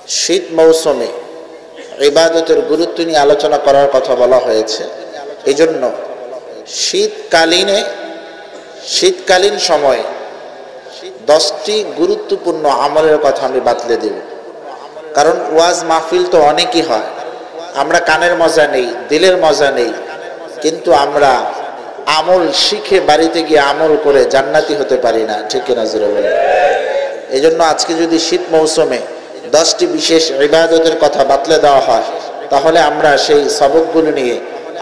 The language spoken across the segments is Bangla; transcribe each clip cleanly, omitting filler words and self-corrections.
শীত মৌসুমে ইবাদতের গুরুত্ব নিয়ে আলোচনা করার কথা বলা হয়েছে। এই জন্য শীতকালীন সময়ে 10টি গুরুত্বপূর্ণ আমলের কথা আমি বাতলে দেব। কারণ ওয়াজ মাহফিল তো অনেকই হয়, আমরা কানের মজা নেই, দিলের মজা নেই, কিন্তু আমরা আমল শিখে বাড়িতে গিয়ে আমল করে জান্নাতি হতে পারি না, ঠিক কিনা জোরে বলেন? এই জন্য আজকে যদি শীত মৌসুমে 10টি বিশেষ ইবাদতের কথা বাতলে দেওয়া হয়, তাহলে আমরা সেই সবকগুলো নিয়ে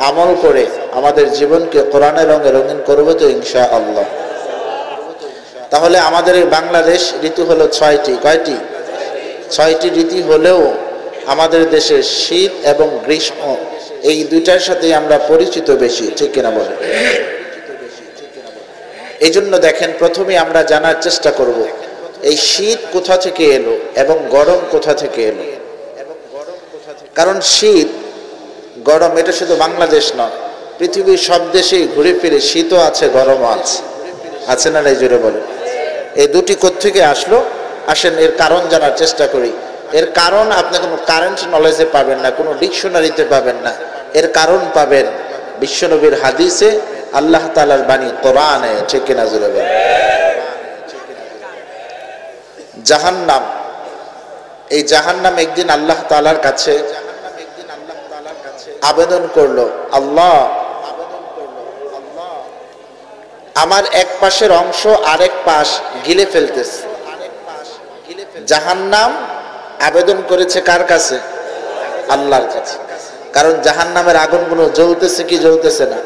আমল করে আমাদের জীবনকে কোরআনের রঙে রঙিন করব তো ইনশাআল্লাহ। তাহলে আমাদের এই বাংলাদেশ ঋতু হলো 6টি। কয়টি? 6টি ঋতু হলেও আমাদের দেশে শীত এবং গ্রীষ্ম এই দুইটার সাথে আমরা পরিচিত বেশি, ঠিক কিনা বলেন? এই জন্য দেখেন, প্রথমে আমরা জানার চেষ্টা করব এই শীত কোথা থেকে এলো এবং গরম কোথা থেকে এলো। কারণ শীত গরম এটা শুধু বাংলাদেশ নয়, পৃথিবীর সব দেশেই ঘুরে ফিরে শীতও আছে, গরমও আছে, আছে না? এই জোরে বলেন। এই দুটি কোত্থেকে আসলো আসেন এর কারণ জানার চেষ্টা করি। এর কারণ আপনি কোনো কারেন্ট নলেজে পাবেন না, কোনো ডিকশনারিতে পাবেন না। এর কারণ পাবেন বিশ্বনবীর হাদিসে, আল্লাহ তাআলার বাণী কোরআনে, ঠিক কিনা জোরে বলেন? জাহান্নাম, এই জাহান্নাম একদিন আল্লাহ তাআলার কাছে আবেদন করলো, আল্লাহ আমার এক পাশের অংশ আরেক পাশ গিলে ফেলতেছে। জাহান্নাম আবেদন করেছে কার কাছে? আল্লাহর কাছে। কারণ জাহান্নামের আগুনগুলো জ্বলতেছে কি জ্বলতেছে না?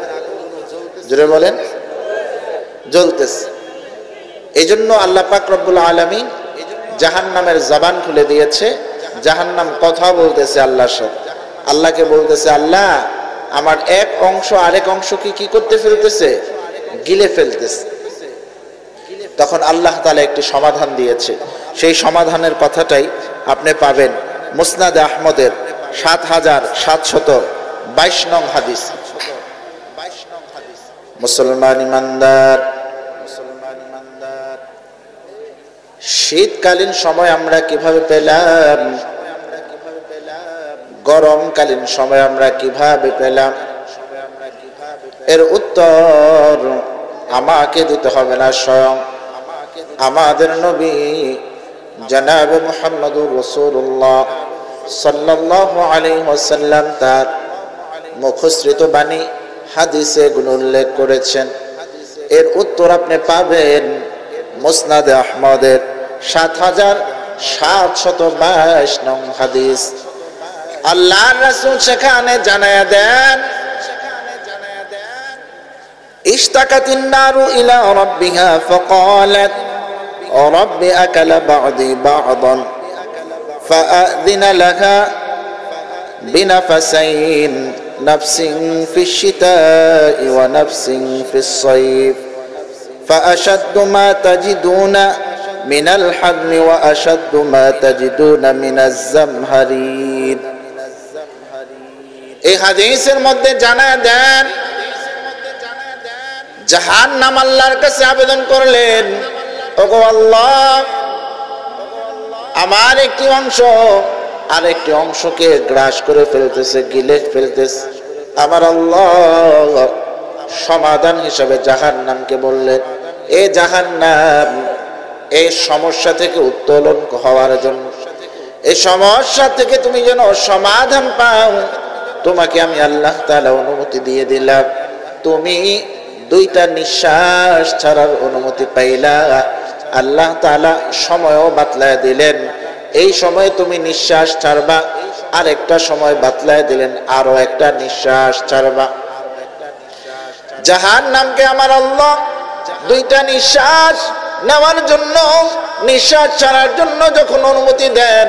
জোরে বলেন। জ্বলতেছে। এই জন্য আল্লাহ পাক রব্বুল আলামিন জাহান্নামের জবান খুলে দিয়েছে। জাহান্নাম কথা বলতেছে আল্লাহর সাথে, আল্লাহকে বলতেছে, আল্লাহ আমার এক অংশ আরেক অংশকে কি করতে ফেলতেছে? গিলে ফেলতেছে। তখন আল্লাহ তাআলা একটি সমাধান দিয়েছে। সেই সমাধানের কথাটাই আপনি পাবেন মুসনাদে আহমদের ৭৭২২ নং হাদিস। মুসলমান ইমানদার, শীতকালীন সময় আমরা কিভাবে পেলাম? গরমকালীন সময় আমরা কিভাবে পেলাম? এর উত্তর আমাকে দিতে হবে না, স্বয়ং আমাদের নবী জনাবে মুহাম্মদুর রাসূলুল্লাহ সাল্লাল্লাহু আলাইহি ওয়াসাল্লাম তার মুখসৃত বাণী হাদিসে গুণ উল্লেখ করেছেন। এর উত্তর আপনি পাবেন মুসনাদে আহমদের ৭৭২২ নং হাদিস। আল্লাহর রাসূল সেখানে জানায়া দেন, ইশতাকাতিন নারু ইলা রাব্বিহা ফাকালাত রাব্বি আকালা বা'দি বা'দান ফাআযিনা লাহা বিনাফসাইন নাফসিন ফিশ শিতা'i ওয়া নাফসিন ফিস সাইফ ফাআশাদ্দু মা তাজিদুনা মিনাল হাদমি ওয়া আশাদ্দু মা তাজিদুনা মিনাজ জামহারির। এই হাদিসের মধ্যে জানায়া দেন, জাহান্নাম আল্লাহর কাছে আবেদন করলেন, ওগো আল্লাহ আমার একটি অংশ আরেকটি অংশকে গ্রাস করে ফেলতেছে, গিলে ফেলতেছে। আমার আল্লাহ সমাধান হিসাবে জাহান্নামকে বললেন, এ জাহান্নাম এই সমস্যা থেকে উত্তোলন হওয়ার জন্য, এই সমস্যা থেকে তুমি যেন সমাধান পাও, তোমাকে আমি আল্লাহ তাআলা অনুমতি দিয়ে দিলাম। তুমি 2টা নিঃশ্বাস ছাড়ার অনুমতি পাইলা। আল্লাহ তাআলা সময়ও বাতলায় দিলেন, এই সময়ে তুমি নিঃশ্বাস ছাড়বা। আরেকটা সময় বাতলায় দিলেন, আরো একটা নিঃশ্বাস ছাড়বা। জাহান্নামকে আমার আল্লাহ 2টা নিঃশ্বাস নেওয়ার জন্য, নিঃশ্বাস ছাড়ার জন্য যখন অনুমতি দেন,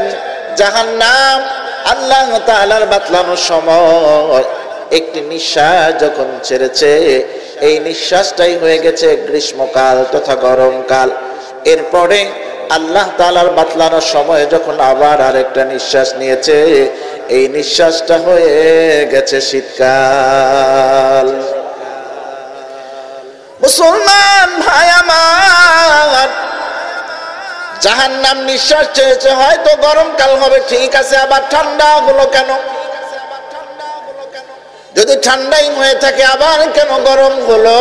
জাহান্নাম আল্লাহ তাআলার বাতলানোর সময় একটি নিঃশ্বাস যখন ছেড়েছে, এই নিঃশ্বাসটাই হয়ে গেছে গ্রীষ্মকাল তথা গরমকাল। এরপরে আল্লাহ তাআলার বাতলানোর সময় যখন আবার আরেকটা নিঃশ্বাস নিয়েছে, এই নিঃশ্বাসটা হয়ে গেছে শীতকাল। মুসলমান ভাই আমার, জাহান্নাম নিঃশ্বাস ছেড়েছে, হয়তো গরমকাল হবে, ঠিক আছে, আবার ঠান্ডা হলো কেন? যদি ঠান্ডাই হয়ে থাকে আবার কেন গরম হলো?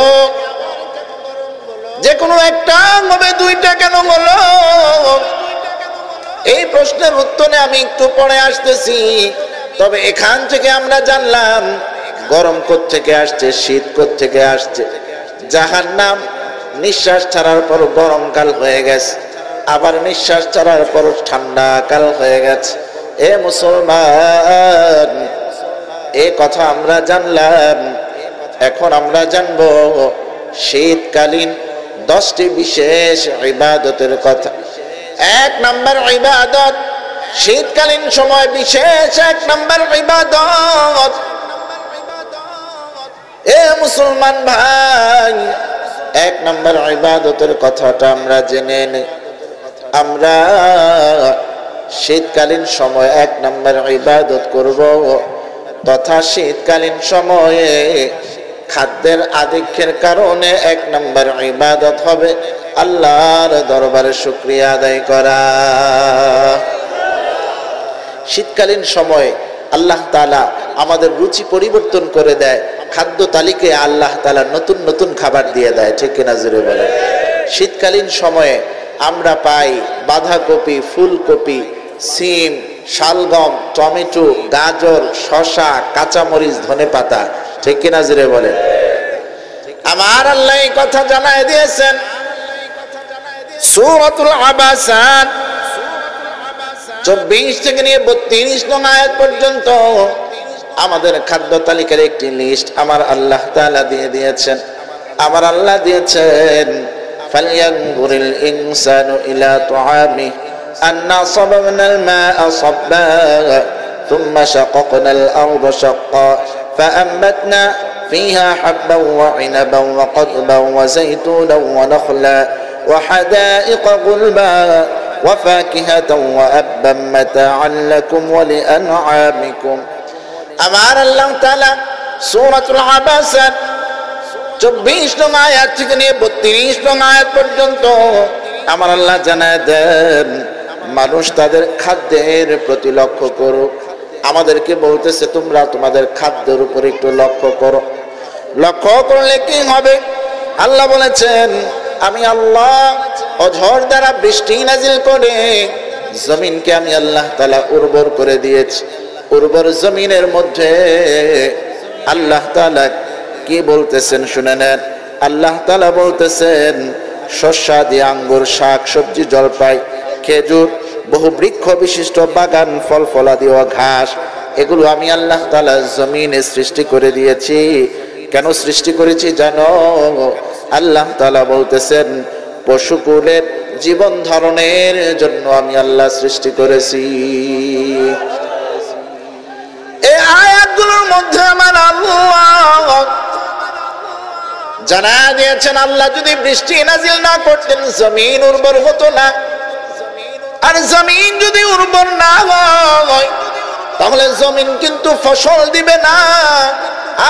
যে কোনো একটা হবে, দুইটা কেন হলো? এই প্রশ্নের উত্তরে আমি একটু পরে আসতেছি। তবে এখান থেকে আমরা জানলাম গরম কোত্থেকে আসছে, শীত কোত্থেকে আসছে। জাহান্নাম নিঃশ্বাস ছাড়ার পর গরমকাল হয়ে গেছে, আবার নিঃশ্বাস ছাড়ার পর ঠান্ডাকাল হয়ে গেছে। এ মুসলমান, এ কথা আমরা জানলাম। এখন আমরা জানবো শীতকালীন 10টি বিশেষ ইবাদতের কথা। 1 নম্বর ইবাদত, শীতকালীন সময় বিশেষ 1 নম্বর ইবাদত। এ মুসলমান ভাই, 1 নম্বর ইবাদতের কথাটা আমরা জেনে নেই। আমরা শীতকালীন সময় 1 নম্বর ইবাদত করব, তথা শীতকালীন সময়ে খাদ্যের আধিক্যের কারণে 1 নম্বর ইবাদত হবে আল্লাহর দরবারে শুকরিয়া আদায় করা। শীতকালীন সময়ে আল্লাহ তাআলা আমাদের রুচি পরিবর্তন করে দেয়, খাদ্য তালিকায় আল্লাহ তাআলা নতুন নতুন খাবার দিয়ে দেয়, ঠিক কিনা জোরে বলেন? শীতকালীন সময়ে আমরা পাই বাঁধাকপি, ফুলকপি, সিম, শালগম, টমেটো, গাজর, শসা, কাঁচামরিচ, ধনেপাতা, ঠিক কিনা জোরে বলেন? আমার আল্লাহ এই কথা জানায় দিয়েছেন সূরাতুল আবাসা 24 থেকে নিয়ে 32 নং আয়াত পর্যন্ত আমাদের খাদ্য তালিকার একটি লিস্ট আমার আল্লাহ তাআলা দিয়ে দিয়েছেন। আমার আল্লাহ দিয়েছেন ফালয়ানজুরিল ইনসানু ইলা তুআমিহি আন্না সাবাবনাল মা'a সাব্বা থুম্মা শাকাকনাল আরদা শাক্কা ফাআমবাতনা فيها حبا وعنبا وقضبا وزيتونا ونخلا وحدائق غلبا وفاكهة وأبا متاعا لكم ولأنعامكم। আমার আল্লাহ তাআলা সূরাতুল আবাসা 24 নং আয়াত থেকে নিয়ে 32 নং আয়াত পর্যন্ত আমার আল্লাহ জানায় দেন মানুষ তাদের খাদ্যের প্রতি লক্ষ্য করুক। আমাদেরকে বলতেছে তোমরা তোমাদের খাদ্যের উপর একটু লক্ষ্য করো। লক্ষ্য করলে কি হবে? আল্লাহ বলেছেন আমি আল্লাহ অঝড় দ্বারা বৃষ্টি নাজিল করে জমিনকে আমি আল্লাহ তাআলা উর্বর করে দিয়েছি। উর্বর জমিনের মধ্যে আল্লাহ তাআলা কি বলতেছেন শুনে নেন। আল্লাহ তাআলা বলতেছেন শস্যাদি, আঙ্গুর, শাক সবজি, জলপাই, খেজুর, বহু বৃক্ষ বিশিষ্ট বাগান, ফল ফলাদি ও ঘাস, এগুলো আমি আল্লাহ তাআলা জমিনে সৃষ্টি করে দিয়েছি। কেন সৃষ্টি করেছি জানো? আল্লাহ তাআলা বলতেছেন পশুকুলের জীবন ধারণের জন্য আমি আল্লাহ সৃষ্টি করেছি। এই আয়াতগুলোর মধ্যে আমার আল্লাহ জানা দিয়েছেন আল্লাহ যদি বৃষ্টি নাজিল না করতেন জমিন উর্বর হতো না। আর জমিন যদি উর্বর না হয় তাহলে জমিন কিন্তু ফসল দিবে না।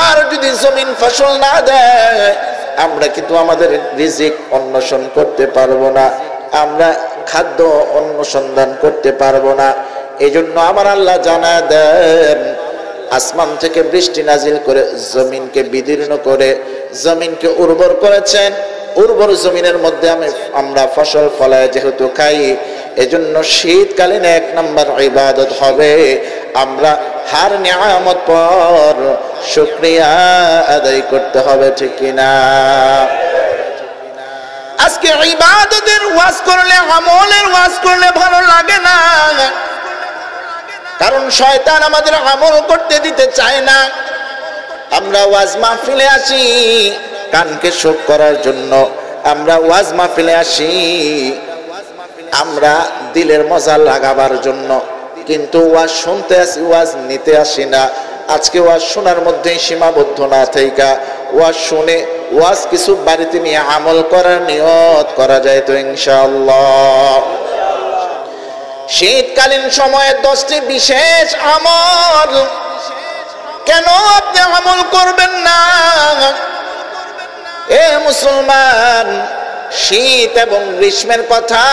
আর যদি জমিন ফসল না দেয় আমরা কিন্তু আমাদের রিজিক অন্বেষণ করতে পারবো না, আমরা খাদ্য অনুসন্ধান করতে পারবো না। এই জন্য আমার আল্লাহ জানায় দেন আসমান থেকে বৃষ্টি নাজিল করে জমিনকে বিদীর্ণ করে জমিনকে উর্বর করেছেন। উর্বর জমিনের মধ্যে আমরা ফসল ফলায় যেহেতু খাই, এজন্য শীতকালীন 1 নম্বর ইবাদত হবে আমরা হার নিয়ামত পর শুকরিয়া আদায় করতে হবে, ঠিক কিনা? আজকে ইবাদতের ওয়াজ করলে, আমলের ওয়াজ করলে ভালো লাগে না, কারণ শয়তান আমাদের আমল করতে দিতে চায় না। আমরা ওয়াজ মাহফিলে আসি কানকে শোক করার জন্য, আমরা ওয়াজ মাহফিলে আসি আমরা দিলের মজা লাগাবার জন্য, কিন্তু ওয়াজ শুনতে আসি, ওয়াজ নিতে আসি না। আজকে ওয়াজ শোনার মধ্যেই সীমাবদ্ধ না থাইকা ওয়াজ শুনে ওয়াজ কিছু বাড়িতে নিয়ে আমল করার নিয়ত করা যায় তো ইনশাআল্লাহ। শীতকালীন সময়ে 10টি বিশেষ আমল, কেন আপনি আমল করবেন না? এ মুসলমান, শীত এবং গ্রীষ্মের কথা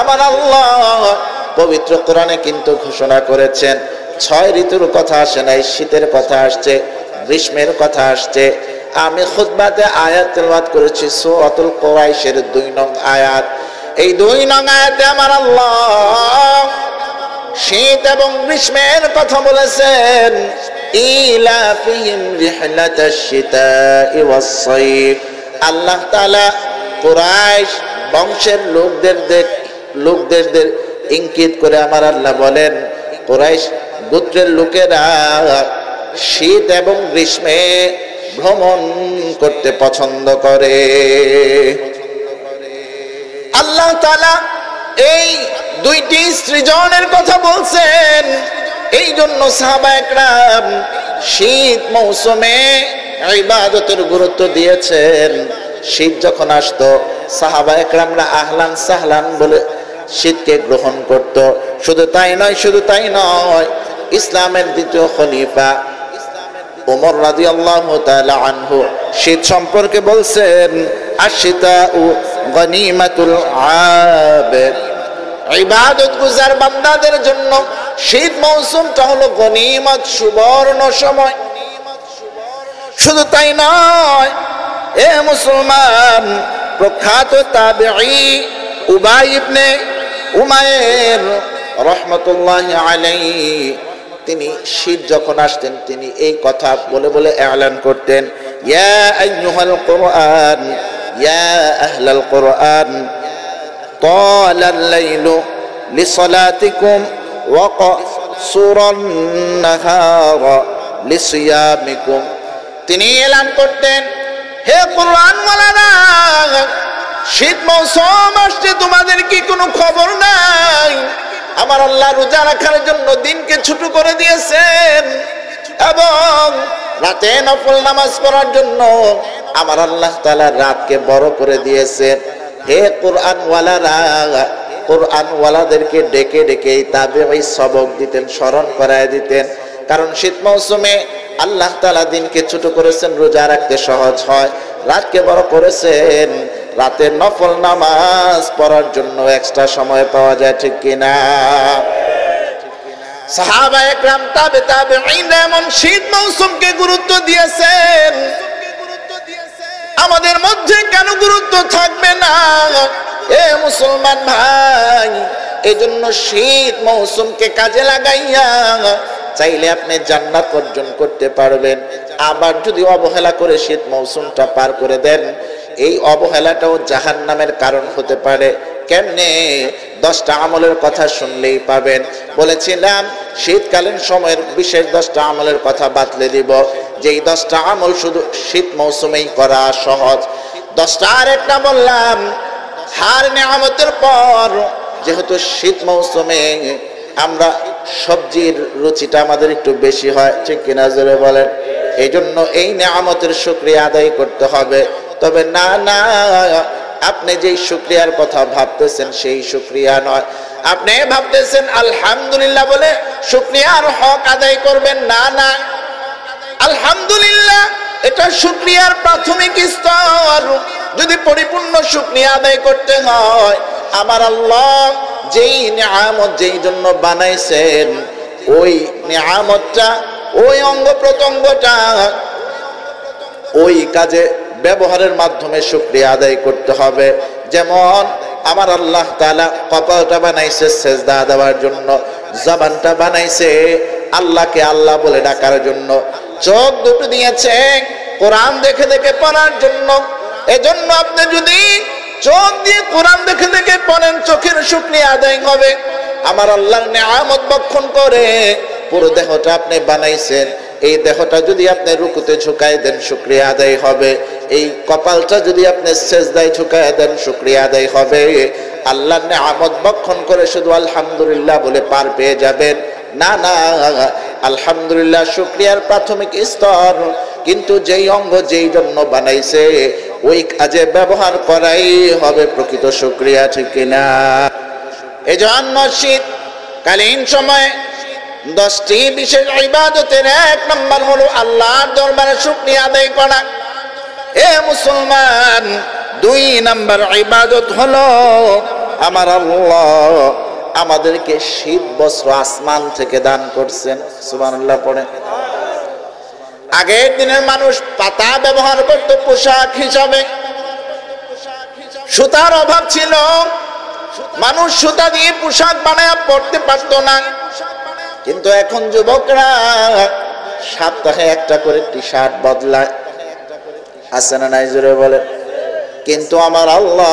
আমার আল্লাহ পবিত্র কোরআনে কিন্তু ঘোষণা করেছেন 6 ঋতুর কথা আসে নাই, শীতের কথা আসছে, গ্রীষ্মের কথা আসছে। আমি খুতবাতে আয়াত তেলাওয়াত করেছি সূরাতুল কুরাইশের 2 নং আয়াত। এই 2 নং আয়াতে আমার আল্লাহ শীত এবং গ্রীষ্মের কথা বলেছেন। ইলাফিহিম রিহলাতাশ শিতা'i ওয়াস-সাইফ। আল্লাহ তাআলা কুরাইশ বংশের লোকদের ইঙ্গিত করে আমার আল্লাহ বলেন, কুরাইশ গোত্রের লোকেরা শীত এবং গ্রীষ্মে ভ্রমণ করতে পছন্দ করে। আল্লাহ তাআলা এই 2টি সৃজনের কথা বলছেন। এই জন্য সাহাবায়ে কেরাম শীত মৌসুমে ইবাদতের গুরুত্ব দিয়েছেন। শীত যখন আসতো সাহাবায়ে কেরামরা আহলান সাহলান বলে শীতকে গ্রহণ করত। শুধু তাই নয়, ইসলামের দ্বিতীয় খলিফা ওমর রাদিয়াল্লাহু তাআলা আনহু শীত সম্পর্কে বলছেন, আশ-শিতাউ গনিমাতুল আবিদ। ইবাদত গুজার বান্দাদের জন্য শীত মৌসুমটা হলো গনিমত, সুবর্ণ সময়। শুধু তাই নয়, এ মুসলমান, প্রখ্যাত তাবেঈ উবাই ইবনে উমাইর রাহমাতুল্লাহি আলাইহি তিনি শীত যখন আসতেন তিনি এই কথা বলে বলে এলান করতেন, ইয়া আইয়ুহাল কুরআন ইয়া আহলাল কুরআন তালাল লাইলু লিসালাতিকুম ওয়া কাসুরান নাহারা লিসিয়ামিকুম। তিনি এলান করতেন, হে কুরআনওয়ালারা, শীত মৌসুম আসছে, তোমাদের কি কোনো খবর নাই? আমার আল্লাহ রোজা রাখার জন্য দিনকে ছোট করে দিয়েছেন এবং রাতে নফল নামাজ পড়ার জন্য আমার আল্লাহ তাআলা রাতকে বড় করে দিয়েছেন। হে কুরআনওয়ালারা, কুরআনওয়ালাদেরকে ডেকে ডেকে তাবেঈ সবক দিতেন, স্মরণ করায় দিতেন। কারণ শীত মৌসুমে আল্লাহ তাআলা দিনকে ছোট করেছেন, রোজা রাখতে সহজ হয়, রাতকে বড় করেছেন, রাতের নফল নামাজ পড়ার জন্য এক্সট্রা সময় পাওয়া যায়, ঠিক কিনা? সাহাবায়ে কেরাম তাবেঈন এমন শীত মৌসুমকে গুরুত্ব দিয়েছেন, আমাদের মধ্যে কেন গুরুত্ব থাকবে না? এ মুসলমান ভাই, এজন্য শীত মৌসুমকে কাজে লাগাইয়া চাইলে আপনি জান্নাত অর্জন করতে পারবেন। আবার যদি অবহেলা করে শীত মৌসুমটা পার করে দেন, এই অবহেলাটাও জাহান্নামের কারণ হতে পারে। কেমনে? 10টা আমলের কথা শুনলেই পাবেন। বলেছিলাম শীতকালীন সময়ের বিশেষ 10টা আমলের কথা বাতলে দিব, যেই 10টা আমল শুধু শীত মৌসুমেই করা সহজ। 10টা আরেকটা বললাম, হার নিয়ামতের পর যেহেতু শীত মৌসুমে আমরা সবজির রুচিটা আমাদের একটু বেশি হয়, ঠিক কিনা জোরে বলেন? এই জন্য এই নিয়ামতের শুকরিয়া আদায় করতে হবে। তবে না, আপনি যেই শুকরিয়ার কথা ভাবতেছেন সেই শুকরিয়া নয়। আপনি ভাবতেছেন আলহামদুলিল্লাহ বলে শুকরিয়ার হক আদায় করবেন। না, আলহামদুলিল্লাহ এটা শুকরিয়ার প্রাথমিক স্তর। যদি পরিপূর্ণ শুকরিয়া আদায় করতে হয়, আমার আল্লাহ যেই নিয়ামত যেই জন্য বানাইছেন, ওই নিয়ামতটা, ওই অঙ্গ প্রত্যঙ্গটা ওই কাজে ব্যবহারের মাধ্যমে শুকরিয়া আদায় করতে হবে। যেমন আমার আল্লাহ তাআলা কপালটা বানাইছে সেজদা দেওয়ার জন্য, জবানটা বানাইছে আল্লাহকে আল্লাহ বলে ডাকার জন্য, চোখ দুটো দিয়েছে কোরআন দেখে দেখে পড়ার জন্য। এজন্য আপনি যদি চোখ দিয়ে কোরআন দেখে দেখে পড়েন, চোখের শুকরিয়া আদায় হবে। আমার আল্লাহর নিয়ামত ভক্ষণ করে পুরো দেহটা আপনি বানাইছেন, এই দেহটা যদি আপনি রুকুতে ঝুঁকায় দেন শুকরিয়া আদায় হবে। এই কপালটা যদি আপনি সেজদায় ঝুঁকায় দেন শুকরিয়া আদায় হবে। আল্লাহর নিয়ামত ভক্ষণ করে শুধু আলহামদুলিল্লাহ বলে পার পেয়ে যাবেন না, আলহামদুলিল্লাহ শুকরিয়ার প্রাথমিক স্তর, কিন্তু যেই অঙ্গ যেই জন্য বানাইছে ওই কাজে ব্যবহার করাই হবে প্রকৃত শুকরিয়া, ঠিক কিনা? এজন্য শীতকালীন সময়ে 10টি বিশেষ ইবাদতের 1 নম্বর হলো আল্লাহর দরবারে শুকরিয়া আদায় করা। এ মুসলমান, 2 নম্বর ইবাদত হলো আমার আল্লাহ আমাদেরকে শীত বস্ত্র আসমান থেকে দান করছেন। সুবহানাল্লাহ পড়ে। আগের দিনের মানুষ পাতা ব্যবহার করত পোশাক হিসাবে, সুতার অভাব ছিল, মানুষ সুতা দিয়ে পোশাক বানায় পড়তে পারত না। কিন্তু এখন যুবকরা সপ্তাহে একটা করে টি শার্ট বদলায়, আছে না নাই জোরে বলে। কিন্তু আমার আল্লাহ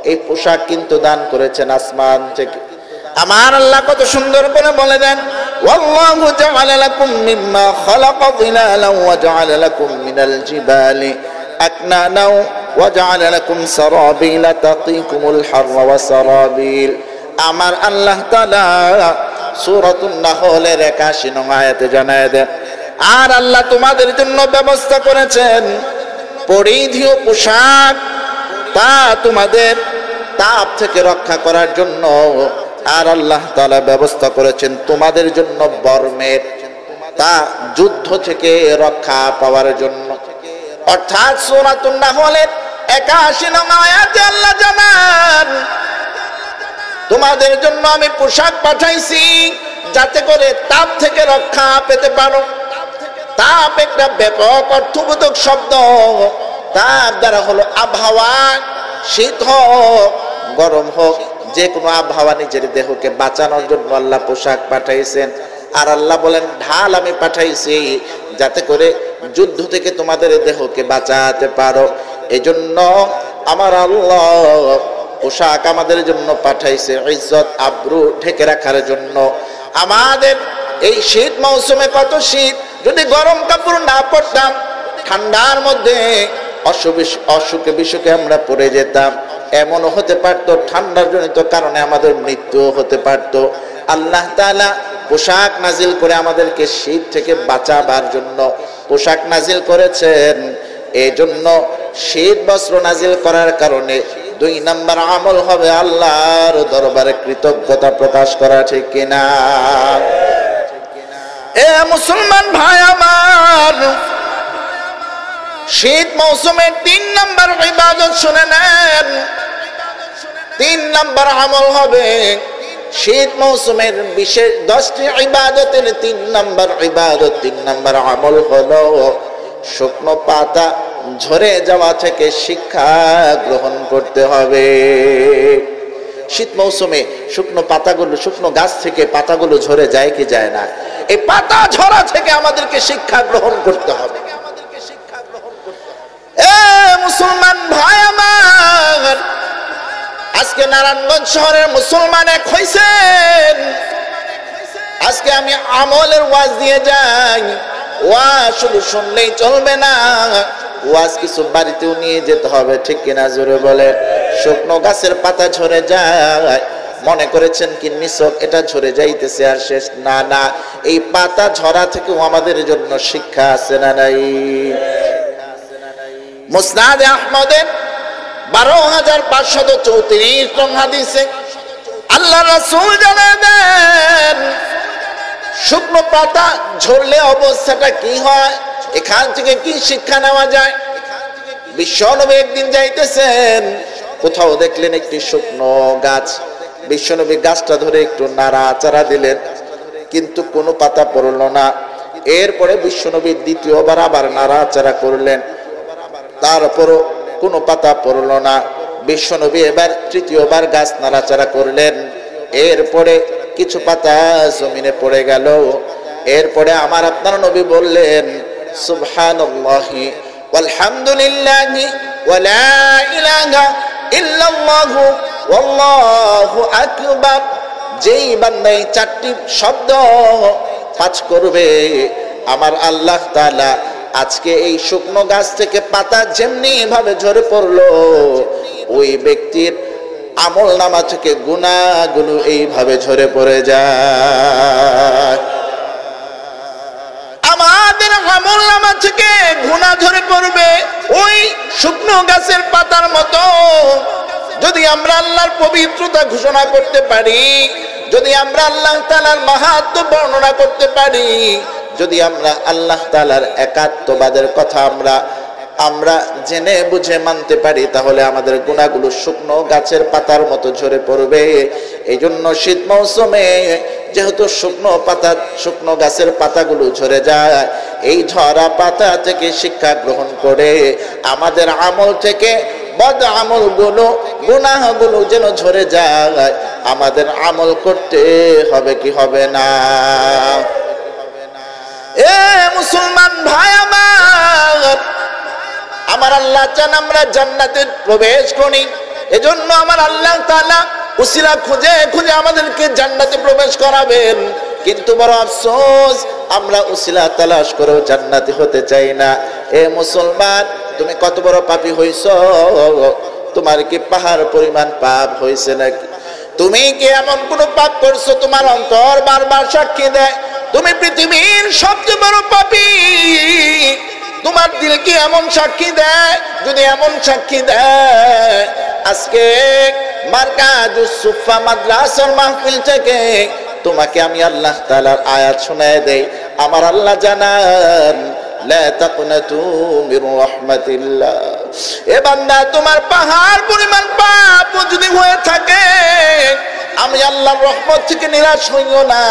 এই পোশাক কিন্তু দান করেছেন আসমান থেকে। আমার আল্লাহ কত সুন্দর করে বলে দেন, ওয়াল্লাহু জাআলা লাকুম মিম্মা খালাকা যিলালান ওয়া জাআলা লাকুম মিনাল জিবালি আকনানা ওয়া জাআলা লাকুম সারাবিলা তাকিকুমুল হাররা ওয়া সারাবিল। আমার আল্লাহ তাআলা সূরাতুন নাহলের 81 নং আয়াতে জানায় দেন, আর আল্লাহ তোমাদের জন্য ব্যবস্থা করেছেন পরিধেয় পোশাক, তা তোমাদের তাপ থেকে রক্ষা করার জন্য। আর আল্লাহ তাআলা ব্যবস্থা করেছেন তোমাদের জন্য বর্মের, তা যুদ্ধ থেকে রক্ষা পাওয়ার জন্য। অর্থাৎ সূরাতুন নাহলের 81 নং আয়াতে আল্লাহ জানান, তোমাদের জন্য আমি পোশাক পাঠাইছি যাতে করে তাপ থেকে রক্ষা পেতে পারো। তাপ একটা ব্যাপক অর্থবোধক শব্দ। তাপ দ্বারা হলো আবহাওয়া, শীত হোক গরম হোক যে কোনো আবহাওয়া নিজের দেহকে বাঁচানোর জন্য আল্লাহ পোশাক পাঠাইছেন। আর আল্লাহ বলেন ঢাল আমি পাঠাইছি যাতে করে যুদ্ধ থেকে তোমাদের দেহকে বাঁচাতে পারো। এজন্য আমার আল্লাহ পোশাক আমাদের জন্য পাঠাইছে ইজ্জত আবরু ঢেকে রাখার জন্য। আমাদের এই শীত মৌসুমে কত শীত, যদি গরম কাপড় না পরতাম ঠান্ডার মধ্যে অসুখে বিসুখে আমরা পড়ে যেতাম। এমনও হতে পারতো ঠান্ডার জনিত কারণে আমাদের মৃত্যু হতে পারতো। আল্লাহ তাআলা পোশাক নাজিল করে আমাদেরকে শীত থেকে বাঁচাবার জন্য পোশাক নাজিল করেছেন। এই জন্য শীত বস্ত্র নাজিল করার কারণে 2 নাম্বার আমল হবে আল্লাহর দরবারে কৃতজ্ঞতা প্রকাশ করা, ঠিক কিনা? এ মুসলমান ভাই আমার, শীত মৌসুমের 3 নাম্বার ইবাদত শুনে নেন। 3 নাম্বার আমল হবে শীত মৌসুমের বিশেষ 10টি ইবাদতের 3 নাম্বার ইবাদত, 3 নাম্বার আমল হলো শুকনো পাতা ঝরে যাওয়া থেকে শিক্ষা গ্রহণ করতে হবে। শীত মৌসুমে শুকনো পাতাগুলো, শুকনো গাছ থেকে পাতাগুলো ঝরে যায় কি যায় না? এই পাতা ঝরা থেকে আমাদেরকে শিক্ষা গ্রহণ করতে হবে। এ মুসলমান ভাই আমার, আজকে নারায়ণগঞ্জ শহরের মুসলমান এক হইছেন। আজকে আমি আমলের ওয়াজ দিয়ে যাই। ওয়াজ শুধু শুনলেই চলবে না, ওয়াজ কিছু বাড়িতেও নিয়ে যেতে হবে, ঠিক কিনা জোরে বলে। শুকনো গাছের পাতা ঝরে যায়, মনে করেছেন কি নিছক এটা ঝরে যাইতেছে আর শেষ? না না, এই পাতা ঝরা থেকেও আমাদের জন্য শিক্ষা আছে না নাই? মুসনাদে আহমদের 12534 নং হাদিসে আল্লাহ রাসূল জানান দেন, শুকনো পাতা ঝরলে অবস্থাটা কি হয়, এখান থেকে কি শিক্ষা নেওয়া যায়? বিশ্বনবী একদিন যাইতেছেন, কোথাও দেখলেন একটি শুকনো গাছ। বিশ্বনবী গাছটা ধরে একটু নাড়াচাড়া দিলেন, কিন্তু কোনো পাতা পড়ল না। এরপরে বিশ্বনবী দ্বিতীয়বার আবার নাড়াচাড়া করলেন, তারপরও কোনো পাতা পড়ল না। বিশ্বনবী এবার তৃতীয়বার গাছ নাড়াচাড়া করলেন, এরপরে কিছু পাতা জমিনে পড়ে গেল। এরপরে আমার আপনার নবী বললেন, সুবহানাল্লাহি ওয়ালহামদুলিল্লাহি ওয়া লা ইলাহা ইল্লাল্লাহু ওয়াল্লাহু আকবার। যেই বান্দা এই 4টি শব্দ পাঠ করবে, আমার আল্লাহ তাআলা আজকে এই শুকনো গাছ থেকে পাতা যেমনি ভাবে ঝরে পড়লো, ওই ব্যক্তির আমল নামা থেকে গুনাহগুলো এইভাবে ঝরে পড়ে যায়। আমাদের আমল নামা থেকে গুনাহ ঝরে পড়বে ওই শুকনো গাছের পাতার মতো। যদি আমরা আল্লাহর পবিত্রতা ঘোষণা করতে পারি, যদি আমরা আল্লাহ তাআলার মাহাত্ম্য বর্ণনা করতে পারি, যদি আমরা আল্লাহ তাআলার একাত্মবাদের কথা আমরা আমরা জেনে বুঝে মানতে পারি, তাহলে আমাদের গুনাহগুলো শুকনো গাছের পাতার মতো ঝরে পড়বে। এই জন্য শীত মৌসুমে যেহেতু শুকনো গাছের পাতাগুলো ঝরে যায়, এই ঝরা পাতা থেকে শিক্ষা গ্রহণ করে আমাদের আমল থেকে বদ আমলগুলো, গুনাহগুলো যেন ঝরে যায়, আমাদের আমল করতে হবে কি হবে না? এ মুসলমান ভাই আমার আল্লাহ চান আমরা জান্নাতে প্রবেশ করি। এজন্য আমার আল্লাহ তাআলা উসিলা খুঁজে খুঁজে আমাদেরকে জান্নাতে প্রবেশ করাবেন। কিন্তু বড় আফসোস, আমরা উসিলা তালাশ করেও জান্নাতি হতে চাই না। এ মুসলমান, তুমি কত বড় পাপী হইছো? তোমার কি পাহাড় পরিমাণ পাপ হয়েছে নাকি? তুমি কি এমন কোন পাপ করছো তোমার অন্তর বারবার সাক্ষী দেয় তুমি পৃথিবীর সবচেয়ে বড় পাপী? তোমার দিল কি এমন সাক্ষী দেয়? যদি এমন সাক্ষী দেয়, আজকে মারকাজুস সুফা মাদ্রাসার মাহফিল থেকে তোমাকে আমি আল্লাহ তাআলার আয়াত শোনায় দেই। আমার আল্লাহ জানান, লা তাকনাতু মির রাহমাতিল্লাহ। এ বান্দা, তোমার পাহাড় পরিমাণ পাপ যদি হয়ে থাকে, আমি আল্লাহর রহমত থেকে নিরাশ হইও না।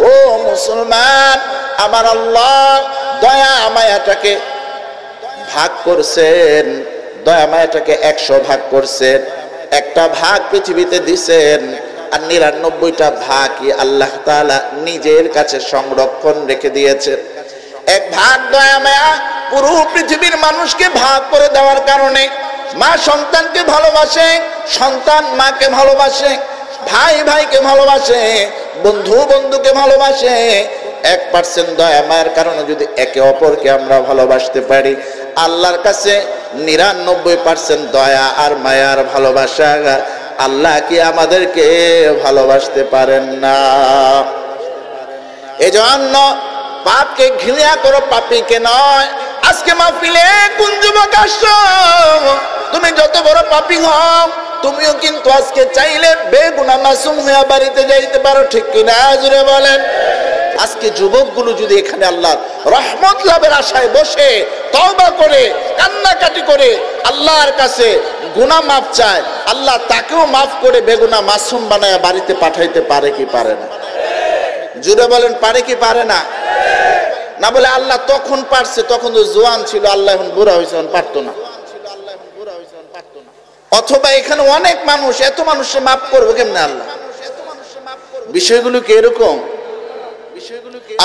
ও মুসলমান, আমার আল্লাহ দয়া মায়াটাকে ভাগ করছেন, দয়া মায়াটাকে 100 ভাগ করছেন। একটা ভাগ পৃথিবীতে দিছেন, আর 99টা ভাগই আল্লাহ তাআলা নিজের কাছে সংরক্ষণ রেখে দিয়েছেন। এক ভাগ দয়া মায়া পুরো পৃথিবীর মানুষকে ভাগ করে দেওয়ার কারণে মা সন্তানকে ভালোবাসে, সন্তান মাকে ভালোবাসে, ভাই ভাইকে ভালোবাসে, বন্ধু বন্ধুকে ভালোবাসে। 1% দয়া মায়ের কারণে যদি একে অপরকে আমরা ভালোবাসতে পারি, আল্লাহর কাছে 99% দয়া আর মায়ার ভালোবাসা, আল্লাহ কি আমাদেরকে ভালোবাসতে পারেন না? এজন্য পাপকে ঘৃণা করো, পাপীকে নয়। আজকে মাহফিলে কোন যুবক আসছো, তুমি যত বড় পাপী হও, তুমিও কিন্তু আজকে চাইলে বেগুনাহ মাসুম হয়ে বাড়িতে যাইতে পারো, ঠিক কিনা? জোরে বলেন। আজকে যুবকগুলো যদি এখানে আল্লাহর রহমত লাভের আশায় বসে তওবা করে কান্নাকাটি করে আল্লাহর কাছে গুনাহ মাফ চায়, আল্লাহ তাকেও মাফ করে বেগুনাহ মাসুম বানায় বাড়িতে পাঠাইতে পারে কি পারে না? জোরে বলেন, পারে কি পারে না? না বলে আল্লাহ তখন পারছে, তখন তো জোয়ান ছিল, আল্লাহ এখন বুড়া হয়েছে, এখন পারতো না। অথবা এখানে অনেক মানুষ, এত মানুষকে মাফ করবে কেমনে আল্লাহ? বিষয়গুলো কি এরকম?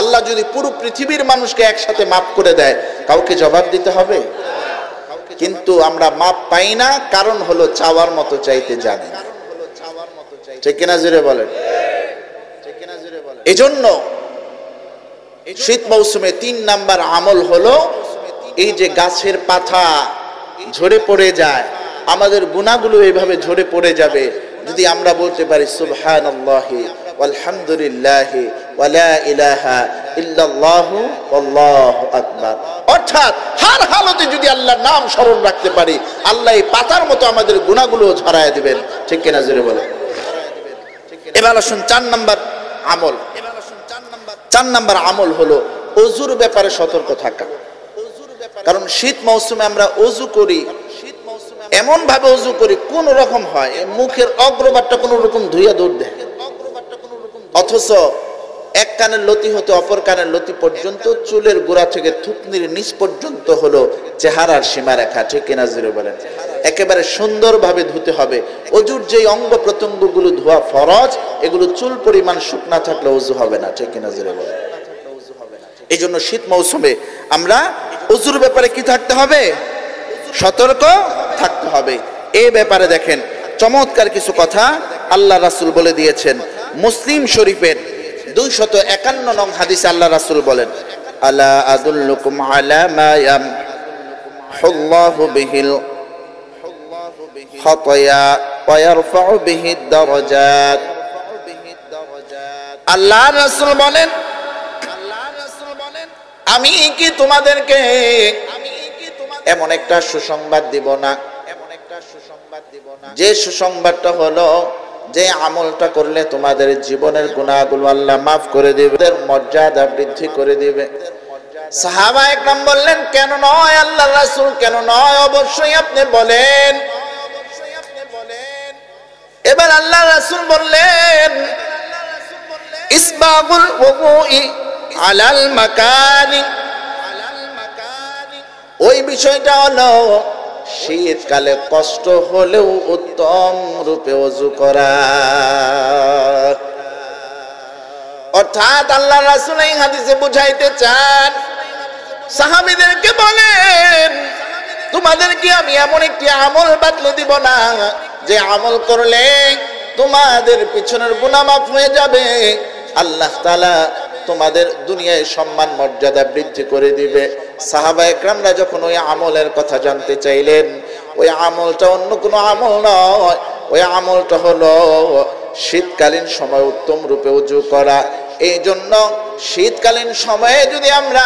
আল্লাহ যদি পুরো পৃথিবীর মানুষকে একসাথে মাফ করে দেয়, কাউকে জবাব দিতে হবে? কিন্তু আমরা মাফ পাই না, কারণ হলো চাওয়ার মতো চাইতে জানি না, ঠিক কিনা? জোরে বলেন। এজন্য শীত মৌসুমে 3 নাম্বার আমল হলো এই যে গাছের পাতা ঝরে পড়ে যায়, আমাদের গুনাহগুলো এইভাবে ঝরে পড়ে যাবে যদি আমরা বলতে পারি সুবহানাল্লাহি আলহামদুলিল্লাহি ওয়া লা ইলাহা ইল্লাল্লাহু আল্লাহু আকবার। অর্থাৎ হর হালতে যদি আল্লাহর নাম স্মরণ রাখতে পারি, আল্লাহ এই পাতার মতো আমাদের গুনাহগুলো ঝরায় দিবেন, ঠিক কিনা? জোরে বলেন। এবার আসুন 4 নাম্বার আমল। 4 নাম্বার আমল হলো ওযুর ব্যাপারে সতর্ক থাকা। কারণ শীত মৌসুমে আমরা ওযু করি, এমন ভাবে ওযু করি কোন রকম হয়, মুখের অগ্রভাগটা কোন রকম ধুইয়া দৌড় দেয়, অথচ এক কানের লতি হতে অপর কানের লতি পর্যন্ত, চুলের গোড়া থেকে থুতনির নিচ পর্যন্ত হলো চেহারার সীমারেখা, ঠিক কিনা? জোরে বলেন। একেবারে সুন্দরভাবে ধুতে হবে। ওযুর যেই অঙ্গ প্রত্যঙ্গগুলো ধোয়া ফরজ, এগুলো চুল পরিমাণ শুকনা থাকলে ওযু হবে না, ঠিক কিনা? জোরে বলেন। এই জন্য শীত মৌসুমে আমরা ওযুর ব্যাপারে কি থাকতে হবে? সতর্ক থাকতে হবে। এই ব্যাপারে দেখেন চমৎকার কিছু কথা আল্লাহ রাসূল বলে দিয়েছেন। মুসলিম শরীফের 251 নং হাদিসে আল্লাহ রাসূল বলেন, আলা আদুল্লুকুম আলা মা ইয়ামহুল্লাহু বিহিল খাতায়া ওয়া ইয়ারফাউ বিহিদ দারাজাত। আল্লাহ রাসূল বলেন, আমি কি তোমাদেরকে এমন একটা সুসংবাদ দিব না, যে সুসংবাদটা হলো যে আমলটা করলে তোমাদের জীবনের গুনাহগুলো আল্লাহ মাফ করে দিবে, মর্যাদা বৃদ্ধি করে দিবে। সাহাবা একরাম বললেন, কেন নয় আল্লাহর রাসূল, কেন নয়, অবশ্যই আপনি বলেন। এবার আল্লাহর রাসূল বললেন, ইসবাগুল ওযুই আলাল মাকানি, ওই বিষয়টা হলো শীতকালে কষ্ট হলেও উত্তম রূপে ওযু করা। অর্থাৎ আল্লাহর রাসূল এই হাদিসে বুঝাইতে চান, সাহাবীদেরকে বলেন, তোমাদেরকে আমি এমন একটি আমল বাতলে দিব না যে আমল করলে তোমাদের পিছনের গুনাহ মাফ হয়ে যাবে, আল্লাহ তাআলা তোমাদের দুনিয়ায় সম্মান মর্যাদা বৃদ্ধি করে দিবে। সাহাবা একরামরা যখন ওই আমলের কথা জানতে চাইলেন, ওই আমলটা অন্য কোনো আমল নয়, ওই আমলটা হলো শীতকালীন সময় উত্তম রূপে ওযু করা। এই জন্য শীতকালীন সময়ে যদি আমরা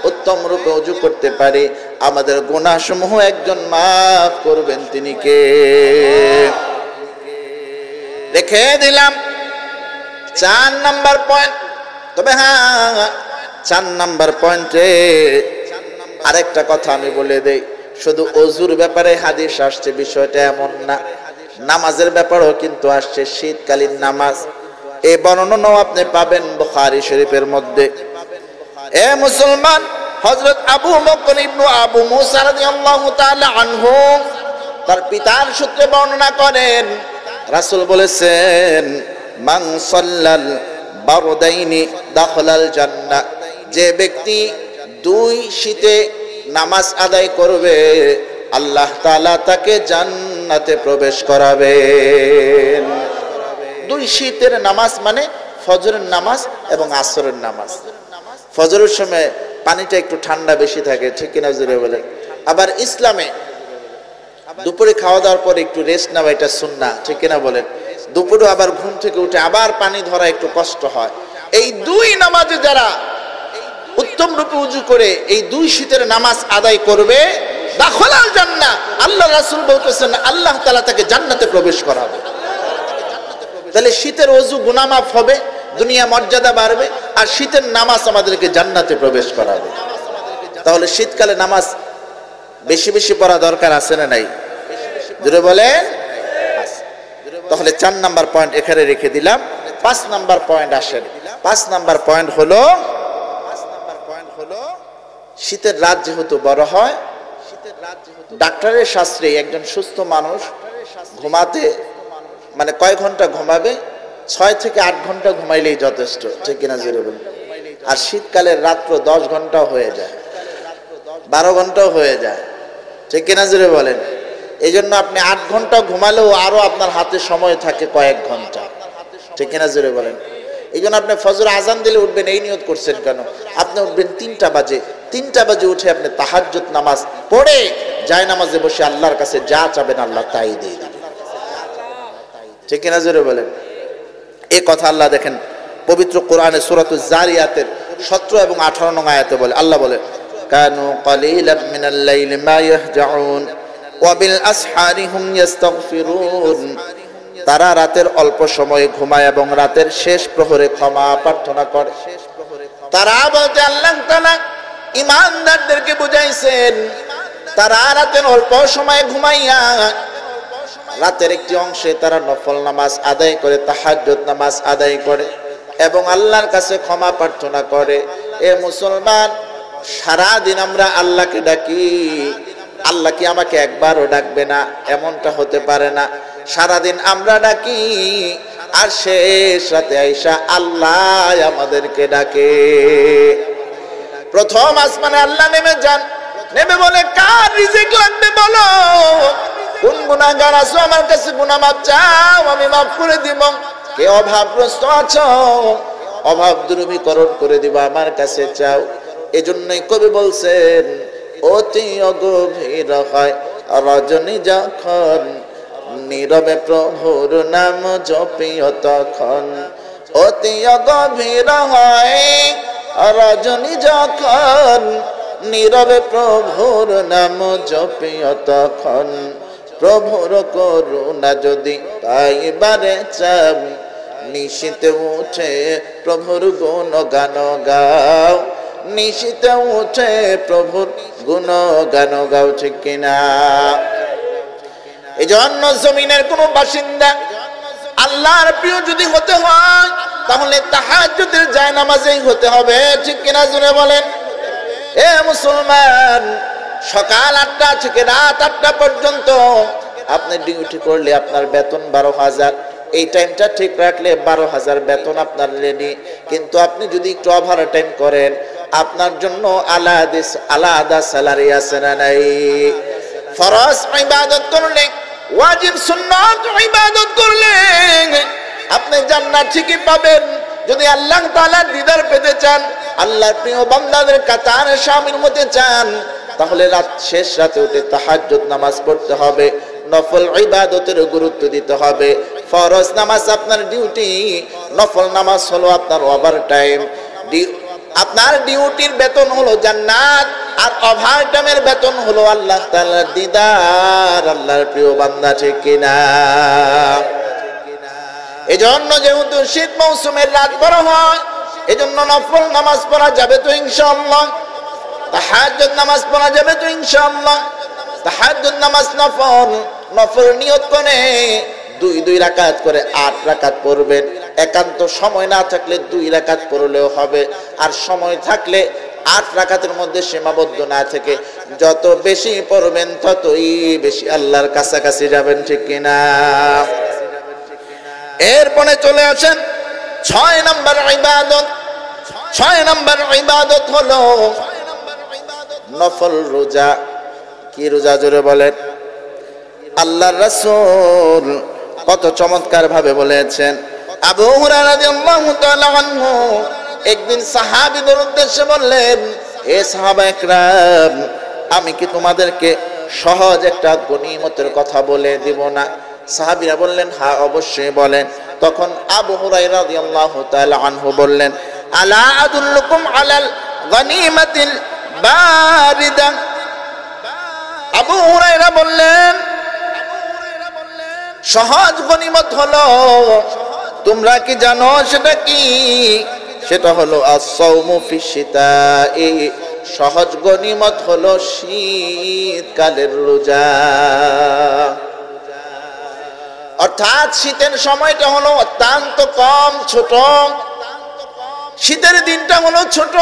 উত্তম রূপে ওযু করতে পারি, আমাদের গুনাহসমূহ একজন মাফ করবেন, তিনি কে? রেখে দিলাম 4 নাম্বার পয়েন্ট। তবে হ্যাঁ, 4 নাম্বার পয়েন্টে আরেকটা কথা আমি বলে দেই, শুধু ওযুর ব্যাপারে হাদিস আসছে বিষয়টা এমন না, নামাজের ব্যাপারেও কিন্তু আসছে। শীতকালীন নামাজ এই বর্ণনাও আপনি পাবেন বুখারী শরীফের মধ্যে। এ মুসলমান, হযরত আবু বকর ইবনে আবু মুসা রাদিয়াল্লাহু তাআলা আনহু তার পিতার সূত্রে বর্ণনা করেন, রাসূল বলেছেন, মান সাল্লাল বারদাইনি দাখালাল জান্নাহ, যে ব্যক্তি 2 শীতে নামাজ আদায় করবে, আল্লাহ তাআলা তাকে জান্নাতে প্রবেশ করাবেন। 2 শীতের নামাজ মানে ফজরের নামাজ এবং আসরের নামাজ। ফজরের সময় পানিটা একটু ঠান্ডা বেশি থাকে, ঠিক কিনা জোরে বলেন? আবার ইসলামে দুপুরে খাওয়া দাওয়ার পরে একটু রেস্ট নেওয়া এটা সুন্নাহ, ঠিক কিনা বলেন? দুপুরে আবার ঘুম থেকে উঠে আবার পানি ধরা একটু কষ্ট হয়। এই 2 নামাজে যারা উত্তম রূপে ওযু করে এই 2 শীতের নামাজ আদায় করবে, দাখালাল জান্নাহ, আল্লাহ রাসূল বলতেছেন আল্লাহ তাআলা তাকে জান্নাতে প্রবেশ করাবে। তাহলে শীতের ওযু গুনাহ মাফ হবে, দুনিয়া মর্যাদা বাড়বে, আর শীতের নামাজ আমাদেরকে জান্নাতে প্রবেশ করাবে। তাহলে শীতকালে নামাজ বেশি বেশি পড়া দরকার আছে না নাই? জোরে বলেন। তাহলে 4 নাম্বার পয়েন্ট এখানে রেখে দিলাম। 5 নাম্বার পয়েন্ট আসেন। 5 নাম্বার পয়েন্ট হলো শীতের রাত যেহেতু বড় হয়, ডাক্তারের শাস্ত্রে একজন সুস্থ মানুষ ঘুমাতে মানে কয় ঘন্টা ঘুমাবে? 6 থেকে 8 ঘন্টা ঘুমাইলেই যথেষ্ট, ঠিক কিনা জোরে বলুন? আর শীতকালের রাত্র 10 ঘন্টাও হয়ে যায়, 12 ঘন্টাও হয়ে যায়, ঠিক কিনা জোরে বলেন? এই জন্য আপনি 8 ঘন্টা ঘুমালেও আরো আপনার হাতে সময় থাকে কয়েক ঘন্টা, ঠিক কিনা জোরে বলেন? এই জন্য আপনি ফজর আজান দিলে উঠবেন, এই নিয়ত করছেন কেন? আপনি উঠবেন 3টা বাজে, 3টা বাজে উঠে আপনি তাহাজ্জুদ নামাজ পড়ে যায় নামাজে বসে আল্লাহর কাছে যা চাবেন আল্লাহ তাই দিয়ে দিবেন, ঠিক কিনা জোরে বলেন? এই কথা আল্লাহ দেখেন পবিত্র কোরআনে সূরাতুজ জারিয়াতের 17 এবং 18 নং আয়াতে বলে, আল্লাহ বলে, কানু কালিলাম মিনাল লাইলি মা ইয়াহজাউন ওয়া বিল আসহারি হুম ইস্তাগফিরুন, তারা রাতের অল্প সময় ঘুমায় এবং রাতের শেষ প্রহরে ক্ষমা প্রার্থনা করে। তারা বলতে আল্লাহ তাআলা ঈমানদারদেরকে বুঝাইছেন, তারা রাতের অল্প সময় ঘুমাইয়া রাতের একটি অংশে তারা নফল নামাজ আদায় করে, তাহাজ্জুদ নামাজ আদায় করে এবং আল্লাহর কাছে ক্ষমা প্রার্থনা করে। এ মুসলমান, সারা দিন আমরা আল্লাহকে ডাকি, আল্লাহ কি আমাকে একবারও ডাকবে না? এমনটা হতে পারে না। সারাদিন আমরা ডাকি আর শেষ রাতে আইসা আল্লাহ আমাদেরকে ডাকে। প্রথম আসমানে আল্লাহ নেমে যান, নেমে বলে, কার রিজিক লাগবে বলো, কোন গুনাহগার আছো আমার কাছে গুনাহ মাফ চাও, আমি মাফ করে দিব। কে অভাবগ্রস্ত আছো, অভাব দূরীকরণ করে দিব, আমার কাছে চাও। এজন্যই কবি বলছেন, অতি গভীর হয় রজনী যখন, নীরবে প্রভুর নাম জপিও তখন। অতি গভীর হয় রজনী যখন, নীরবে প্রভুর নাম জপিও তখন। প্রভুর করুণা যদি পাইবারে চাও, নিশীতে উঠে প্রভুর গুণ গান গাও, নিশিতে উঠে প্রভুর গুণগান গাও, ঠিক কিনা? এই জন্য জমিনের কোন বাসিন্দা আল্লাহর প্রিয় যদি হতে হয় তাহলে তাহাজ্জুদের জায়নামাজেই হতে হবে, ঠিক কিনা? জুড়ে বলেন। এ মুসলমান, সকাল 8টা থেকে রাত 8টা পর্যন্ত আপনি ডিউটি করলে আপনার বেতন 12,000। এই টাইমটা ঠিক রাখলে 12,000 বেতন আপনার রেডি। কিন্তু আপনি যদি একটু ওভার টাইম করেন আপনার জন্য আলাদা স্যালারি আছে না নাই? ফরজ ইবাদত করলে, ওয়াজিব সুন্নাত ইবাদত করলে আপনি জান্নাত ঠিকই পাবেন। যদি আল্লাহ তাআলার দিদার পেতে চান, আল্লাহর প্রিয় বান্দাদের কাতারে শামিল হতে চান, তাহলে শেষ রাতে উঠে তাহাজ্জুদ নামাজ পড়তে হবে, নফল ইবাদতের গুরুত্ব দিতে হবে। ফরজ নামাজ আপনার ডিউটি, নফল নামাজ হলো আপনার ওভার টাইম। আপনার ডিউটির বেতন হলো জান্নাত, আর ওভার টাইমের বেতন হলো আল্লাহ তাআলার দিদার, আল্লাহর প্রিয় বান্দা, ঠিক কিনা? এজন্য যেহেতু শীত মৌসুমের রাত বড় হয়, এজন্য নফল নামাজ পড়া যাবে তো ইনশাআল্লাহ, তাহাজ্জুদ নামাজ পড়া যাবে তো ইনশাআল্লাহ। তাহাজ্জুদ নামাজ নফল নিয়ত করে 2 রাকাত করে 8 রাকাত পড়বেন। একান্ত সময় না থাকলে 2 রাকাত পড়লেও হবে, আর সময় থাকলে 8 রাকাতের মধ্যে সীমাবদ্ধ না থেকে যত বেশি পড়বেন ততই বেশি আল্লাহর কাছাকাছি যাবেন, ঠিক কিনা? এরপরে চলে আসেন 6 নম্বর ইবাদত। 6 নম্বর ইবাদত হলো নফল রোজা। কি রোজা? জোরে বলেন। আল্লাহর রাসূল কত চমৎকার ভাবে বলেছেন। আবু হুরায়রা রাদিয়াল্লাহু তাআলা আনহু একদিন সাহাবীদের উদ্দেশ্যে বললেন, এ সাহাবা একরাম, আমি কি তোমাদেরকে সহজ একটা গনিমতের কথা বলে দিব না? সাহাবীরা বললেন, হ্যাঁ অবশ্যই বলেন। তখন আবু হুরায়রা রাদিয়াল্লাহু তাআলা আনহু বললেন, আলা আদুল্লুকুম আলাল গনিমাতিল বারিদা। আবু হুরায়রা বললেন, সহজ গনিমত হলো, তোমরা কি জানো সেটা কি? সেটা হলো as-সাওমু ফিশ-শিতা'i। সহজ গনিমত হলো শীতকালের রোজা। অর্থাৎ শীতের সময়টা হলো অত্যন্ত কম, ছোট। শীতের দিনটা হলো ছোট,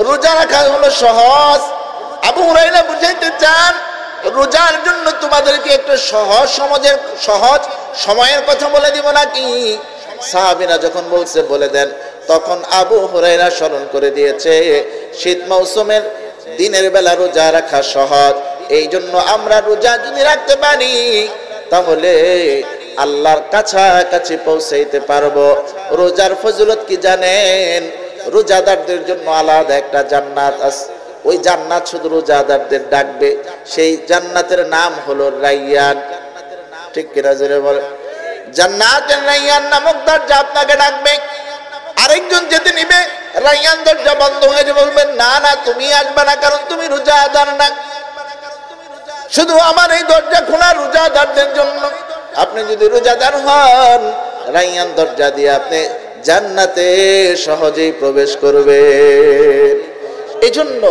রোজা রাখা হলো সহজ। আবু হুরায়রা বুঝাইতে চান, রোজার জন্য তোমাদেরকে একটু সহজ সময়ের কথা বলে দিব নাকি? সাহাবীরা যখন বলছে বলে দেন, তখন আবু হুরায়রা স্মরণ করে দিয়েছে শীত মৌসুমের দিনের বেলা রোজা রাখা সহজ। এই জন্য আমরা রোজা যদি রাখতে পারি তাহলে আল্লাহর কাছাকাছি পৌঁছাইতে পারবো। রোজার ফজিলত কি জানেন? রোজাদারদের জন্য আলাদা একটা জান্নাত আছে। ওই জান্নাত শুধু রোজাদারদের ডাকবে। সেই জান্নাতের নাম হলো রাইয়ান, ঠিক কিনা? জোরে বলে। জান্নাতের রাইয়ান নামক দরজা আপনাকে ডাকবে। আরেকজন যেতে নিবে, রাইয়ান দরজা বন্ধ হয়ে যাবে, বলবেন না না তুমি আসবে না, কারণ তুমি রোজাদার না। শুধু আমার এই দরজা খোলা রোজাদারদের জন্য। আপনি যদি রোজাদার হন, রাইয়ান দরজা দিয়ে আপনি জান্নাতে সহজেই প্রবেশ করবেন। এই জন্য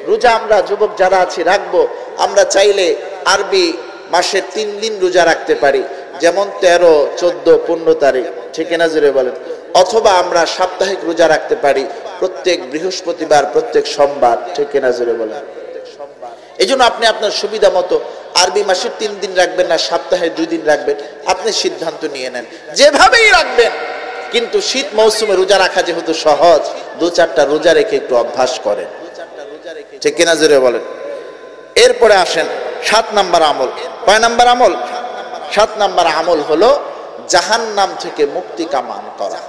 রোজা আমরা যুবক যারা আছি রাখবো। আমরা চাইলে আরবি মাসের 3 দিন রোজা রাখতে পারি, যেমন 13, 14, 15 তারিখ, ঠিক না? জোরে বলেন। অথবা আমরা সাপ্তাহিক রোজা রাখতে পারি, প্রত্যেক বৃহস্পতিবার, প্রত্যেক সোমবার, ঠিক না? জোরে বলেন। এই জন্য আপনি আপনার সুবিধা মতো আরবি মাসের 3 দিন রাখবেন না সপ্তাহে 2 দিন রাখবেন, আপনি সিদ্ধান্ত নিয়ে নেন, যেভাবেই রাখবেন। কিন্তু শীত মৌসুমে রোজা রাখা যেহেতু সহজ, 2-4টা রোজা রেখে একটু অভ্যাস করেন, ঠিক কিনা? জোরে বলেন। এরপরে আসেন 7 নম্বর আমল। কয় নম্বর আমল? 7 নম্বর আমল হলো জাহান্নাম থেকে মুক্তি কামনা করা।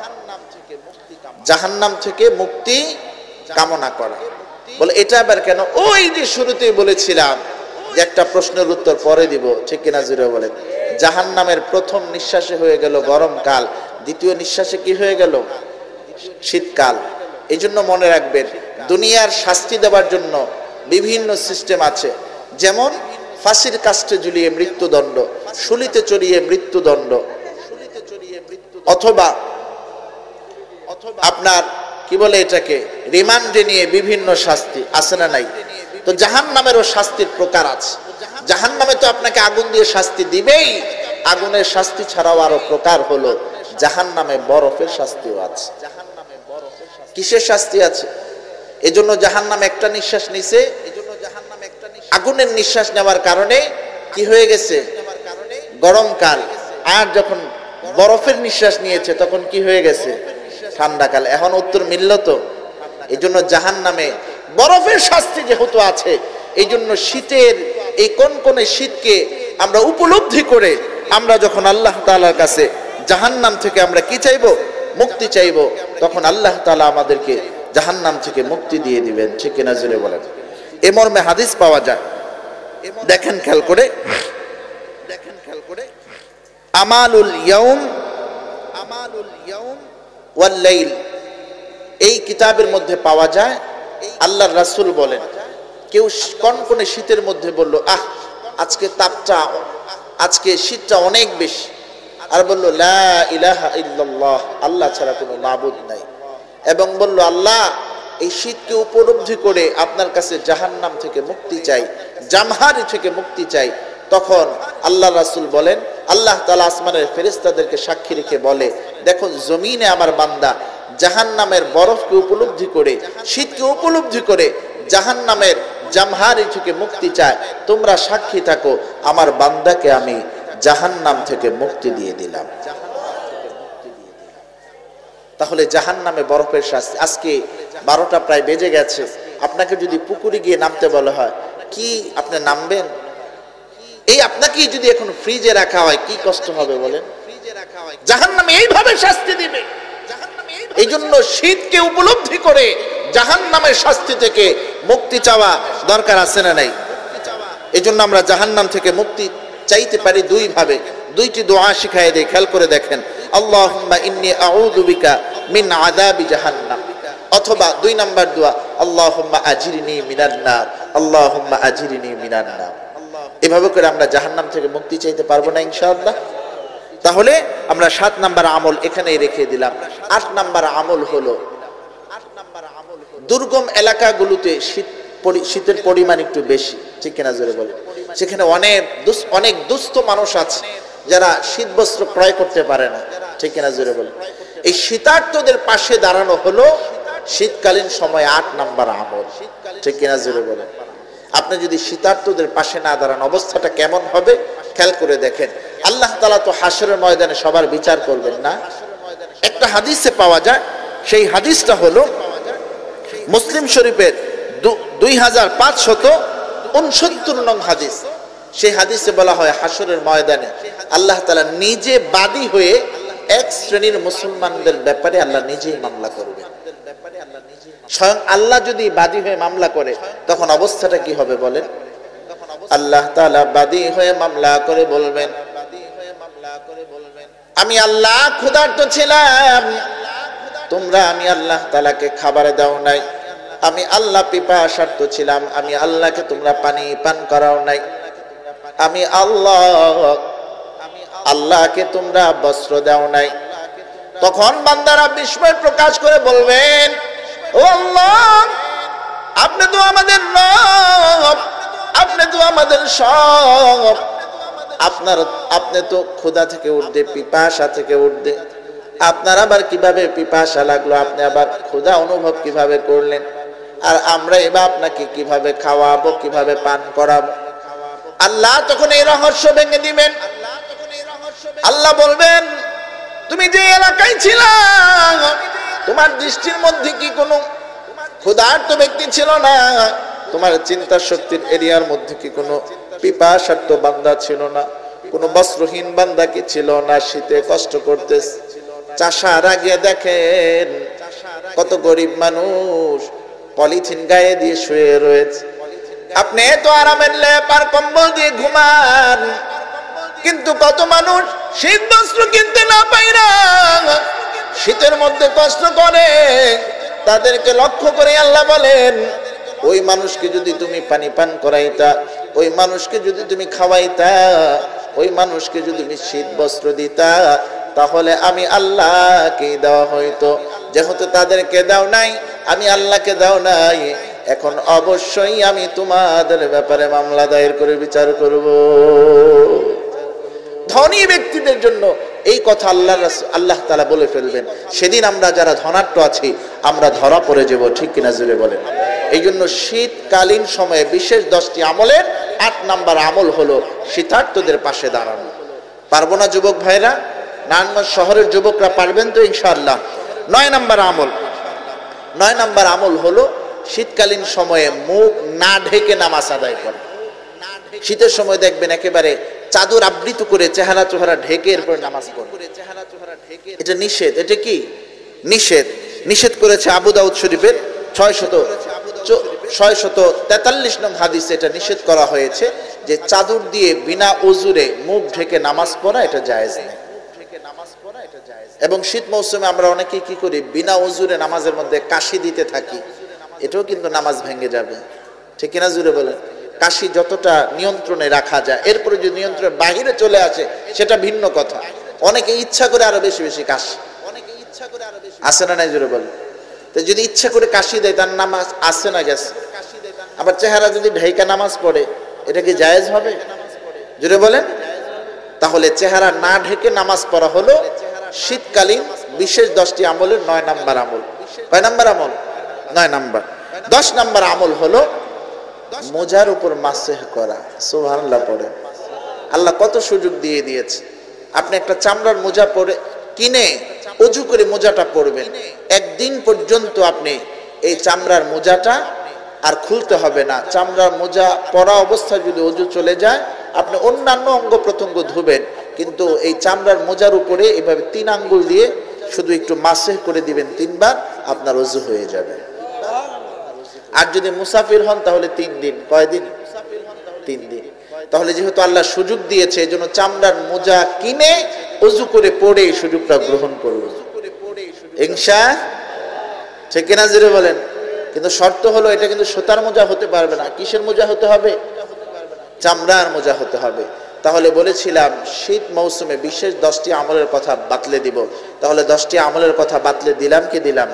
জাহান্নাম থেকে মুক্তি কামনা করা। বলে এটা আবার কেন? ওই যে শুরুতেই বলেছিলাম যে একটা প্রশ্নের উত্তর পরে দিব, ঠিক কিনা? জোরে বলেন। জাহান্নামের প্রথম নিঃশ্বাসে হয়ে গেল গরমকাল, দ্বিতীয় নিঃশ্বাসে কি হয়ে গেল? শীতকাল। এই জন্য মনে রাখবেন, দুনিয়ার শাস্তি দেওয়ার জন্য বিভিন্ন সিস্টেম আছে। যেমন ফাঁসির কাস্টে ঝুলিয়ে মৃত্যুদণ্ড, শুলিতে চড়িয়ে মৃত্যুদণ্ড, অথবা আপনার কি বলে এটাকে, রিমান্ডে নিয়ে বিভিন্ন শাস্তি আছে না নাই? তো জাহান্নামেরও শাস্তির প্রকার আছে। জাহান্নামে তো আপনাকে আগুন দিয়ে শাস্তি দিবেই, আগুনের শাস্তি ছাড়াও আরো প্রকার হলো জাহান্নামে বরফের শাস্তিও আছে। কিসের শাস্তি আছে? এজন্য জাহান্নাম একটা নিঃশ্বাস নিছে, আগুনের নিঃশ্বাস নেওয়ার কারণে কি হয়ে গেছে, গরমকাল। আর যখন বরফের নিঃশ্বাস নিয়েছে তখন কি হয়ে গেছে, ঠান্ডাকাল। এখন উত্তর মিলল তো? এই জন্য জাহান্নামে বরফের শাস্তি যেহেতু আছে, এই জন্য শীতের এই কনকনে শীতকে আমরা উপলব্ধি করে আমরা যখন আল্লাহ তাআলার কাছে জাহান্নাম থেকে আমরা কি চাইবো, মুক্তি চাইবো, তখন আল্লাহ তাআলা আমাদেরকে জাহান্নাম থেকে মুক্তি দিয়ে দিবেন। ঠিক কিনা জোরে বলেন? এ মর্মে হাদিস পাওয়া যায়। দেখেন খেয়াল করে, আমালুল ইয়াউম ওয়াল লাইল, এই কিতাবের মধ্যে পাওয়া যায় আল্লাহর রাসূল বলেন, কেউ কনকনে শীতের মধ্যে বলল, আজকে তাপটা, আজকে শীতটা অনেক বেশি, আর বলল লা ইলাহা ইল্লাল্লাহ, আল্লাহ ছাড়া কোনো মাবুদ নাই, এবং বলল আল্লাহ এই শীতকে উপলব্ধি করে আপনার কাছে জাহান্নাম থেকে মুক্তি চাই, জামহারি থেকে মুক্তি চাই, তখন আল্লাহ রাসূল বলেন, আল্লাহ তাআলা আসমানের ফেরেশতাদেরকে সাক্ষী রেখে বলে, দেখো জমিনে আমার বান্দা জাহান্নামের বরফকে উপলব্ধি করে, শীতকে উপলব্ধি করে জাহান্নামের জামহারি থেকে মুক্তি চায়, তোমরা সাক্ষী থাকো আমার বান্দাকে আমি জাহান্নাম থেকে মুক্তি দিয়ে দিলাম। তাহলে জাহান্নামে বরফের শাস্তি। আজকে 12টা প্রায় বেজে গেছে, আপনাকে যদি পুকুরে গিয়ে নামতে বলা হয়, কি আপনি নামবেন? এই আপনাকে যদি এখন ফ্রিজে রাখা হয় কি কষ্ট হবে বলেন? জাহান্নামে এইভাবে শাস্তি দিবে। এই জন্য শীতকে উপলব্ধি করে জাহান্নামের শাস্তি থেকে মুক্তি চাওয়া দরকার আছে না নাই? এই জন্য আমরা জাহান্নাম থেকে মুক্তি চাইতে পারি দুই ভাবে। দুইটি দোয়া শিখায় দেই, খেয়াল করে দেখেন। আল্লাহুম্মা ইন্নী আউযু বিকা মিন আযাবি জাহান্নাম, অথবা 2 নাম্বার দোয়া, আল্লাহুম্মা আজিরনি মিনান নার, আল্লাহুম্মা আজিরনি মিনান নার। এভাবে করে আমরা জাহান্নাম থেকে মুক্তি চাইতে পারবো না ইনশাআল্লাহ? তাহলে আমরা 7 নাম্বার আমল এখানেই রেখে দিলাম। 8 নাম্বার আমল হলো, দুর্গম এলাকাগুলোতে শীতের পরিমাণ একটু বেশি, ঠিক কিনা জোরে বলে? সেখানে অনেক দুস্থ মানুষ আছে যারা শীত বস্ত্র ক্রয় করতে পারে না, ঠিক কিনা জোরে বলে? এই শীতার্তদের পাশে দাঁড়ানো হলো শীতকালীন সময় 8 নাম্বার আমল, ঠিক কিনা জোরে বলে? আপনি যদি শীতার্তদের পাশে না দাঁড়ান অবস্থাটা কেমন হবে খেয়াল করে দেখেন। আল্লাহ তাআলা তো হাসরের ময়দানে সবার বিচার করবেন না? একটা হাদিসে পাওয়া যায়, সেই হাদিসটা হলো মুসলিম শরীফের 2569 নং হাদিস। সেই হাদিসে বলা হয় হাসরের ময়দানে আল্লাহ তাআলা নিজে বাদী হয়ে এক শ্রেণীর মুসলমানদের ব্যাপারে আল্লাহ নিজেই মামলা করবেন। স্বয়ং আল্লাহ যদি বাদী হয়ে মামলা করে তখন অবস্থাটা কি হবে বলেন? আল্লাহ তাআলা বাদী হয়ে মামলা করে বলবেন, আমি আল্লাহ ক্ষুধার্ত ছিলাম, তোমরা আমি আল্লাহ তাআলাকে খাবার দাও নাই। আমি আল্লাহ পিপাসার্ত ছিলাম, আমি আল্লাহকে তোমরা পানি পান করাও নাই। আমি আল্লাহকে তোমরা বস্ত্র দাও নাই। তখন বান্দারা বিস্ময় প্রকাশ করে বলবেন, ও আল্লাহ, আপনি তো আমাদের রব, আপনি তো আমাদের সব, আপনি তো ক্ষুধা থেকে উঠতে, পিপাসা থেকে উঠতে, আপনার আবার কিভাবে পিপাসা লাগলো, আপনি আবার ক্ষুধা অনুভব কিভাবে করলেন, আর আমরা এবার আপনাকে কিভাবে খাওয়াবো, কিভাবে পান করাবো? আল্লাহ তখন এই রহস্য ভেঙে দিবেন। আল্লাহ বলবেন, তুমি যে এলাকায় ছিলা, তোমার দৃষ্টির মধ্যে কি কোনো ক্ষুধার্ত ব্যক্তি ছিল না? তোমার চিন্তা শক্তির এরিয়ার মধ্যে কি কোনো পিপাসার্ত বান্দা ছিল না? কোনো বস্ত্রহীন বান্দা কি ছিল না? শীতে কষ্ট করতেছে, চাষার আগে দেখেন কত গরিব মানুষ পলিথিন গায়ে দিয়ে শুয়ে রয়েছে। আপনি তো আরামের লেপ আর কম্বল দিয়ে ঘুমান, কিন্তু কত মানুষ শীত বস্ত্র কিনতে না পাইরা শীতের মধ্যে কষ্ট করে। তাদেরকে লক্ষ্য করে আল্লাহ বলেন, ওই মানুষকে যদি তুমি পানি পান করাইতা, ওই মানুষকে যদি তুমি খাওয়াইতা, ওই মানুষকে যদি তুমি শীত বস্ত্র দিতা, তাহলে আমি আল্লাহকে দেওয়া হইতো। যেহেতু তাদেরকে দাও নাই, আমি আল্লাহকে দাও নাই, এখন অবশ্যই আমি তোমাদের ব্যাপারে মামলা দায়ের করে বিচার করব। ধনী ব্যক্তিদের জন্য এই কথা আল্লাহ তাআলা বলে ফেলবেন। সেদিন আমরা যারা ধনাঢ্য আছি আমরা ধরা পড়ে যাব, ঠিক কিনা জোরে বলেন। এই জন্য শীতকালীন সময়ে বিশেষ 10টি আমলের 8 নাম্বার আমল হলো শীতার্তদের পাশে দাঁড়ানো। পারবো না যুবক ভাইরা? নারায়ণগঞ্জ শহরের যুবকরা পারবেন তো ইনশাআল্লাহ? 9 নাম্বার আমল হলো শীতকালীন সময়ে মুখ না ঢেকে নামাজ আদায় করা। শীতের সময় দেখবেন একেবারে চাদর আবৃত করে চেহারা চোহারা ঢেকে এরপর নামাজ পড়ে, এটা নিষেধ। এটা কি নিষেধ করেছে আবু দাউদ শরীফের 643 নং হাদিসে এটা নিষেধ করা হয়েছে যে চাদর দিয়ে বিনা ওযুরে মুখ ঢেকে নামাজ পড়া এটা জায়েজ নেই। এবং শীত মৌসুমে আমরা অনেকেই কি করি, বিনা ওযুরে নামাজের মধ্যে কাশি দিতে থাকি, এটাও কিন্তু নামাজ ভেঙে যাবে, ঠিক কিনা জুড়ে বলেন। কাশি যতটা নিয়ন্ত্রণে রাখা যায়, এরপরে যদি নিয়ন্ত্রণের বাহিরে চলে আসে সেটা ভিন্ন কথা। অনেকে ইচ্ছা করে আরো বেশি বেশি কাশি, আসে না নাই জুড়ে বলেন। তো যদি ইচ্ছা করে কাশি দেয় তার নামাজ আসে না গেছে। আবার চেহারা যদি ঢাইকা নামাজ পড়ে এটা কি জায়েজ হবে? জুড়ে বলেন। তাহলে চেহারা না ঢেকে নামাজ পড়া হলো শীতকালীন বিশেষ 10টি আমলের 9 নাম্বার আমল। কয় নাম্বার আমল? 9 নাম্বার। 10 নাম্বার আমল হলো মোজার উপর মাসেহ করা। সুবহানাল্লাহ পড়ে। আল্লাহ কত সুযোগ দিয়ে দিয়েছে। আপনি একটা চামড়ার মোজা পরে কিনে ওযু করে মোজাটা পরবেন, একদিন পর্যন্ত আপনি এই চামড়ার মোজাটা আর খুলতে হবে না। চামড়ার মোজা পরা অবস্থায় যদি ওযু চলে যায়, আপনি অন্যান্য অঙ্গ প্রত্যঙ্গ ধুবেন, কিন্তু এই চামড়ার মোজার উপরে এভাবে 3 আঙ্গুল দিয়ে শুধু একটু মাসেহ করে দিবেন 3 বার, আপনার ওযু হয়ে যাবে। আর যদি মুসাফির হন তাহলে 3 দিন। কয়দিন? 3 দিন। তাহলে যেহেতু আল্লাহ সুযোগ দিয়েছে, এজন্য চামড়ার মোজা কিনে ওযু করে পড়ে এই সুযোগটা গ্রহণ করব ইনশাআল্লাহ, ঠিক কিনা জোরে বলেন। কিন্তু শর্ত হলো এটা কিন্তু সুতার মোজা হতে পারবে না। কিসের মোজা হতে হবে? চামড়ার মোজা হতে হবে। তাহলে বলেছিলাম শীত মৌসুমে বিশেষ 10টি আমলের কথা বাতলে দিব। তাহলে 10টি আমলের কথা বাতলে দিলাম কি দিলাম?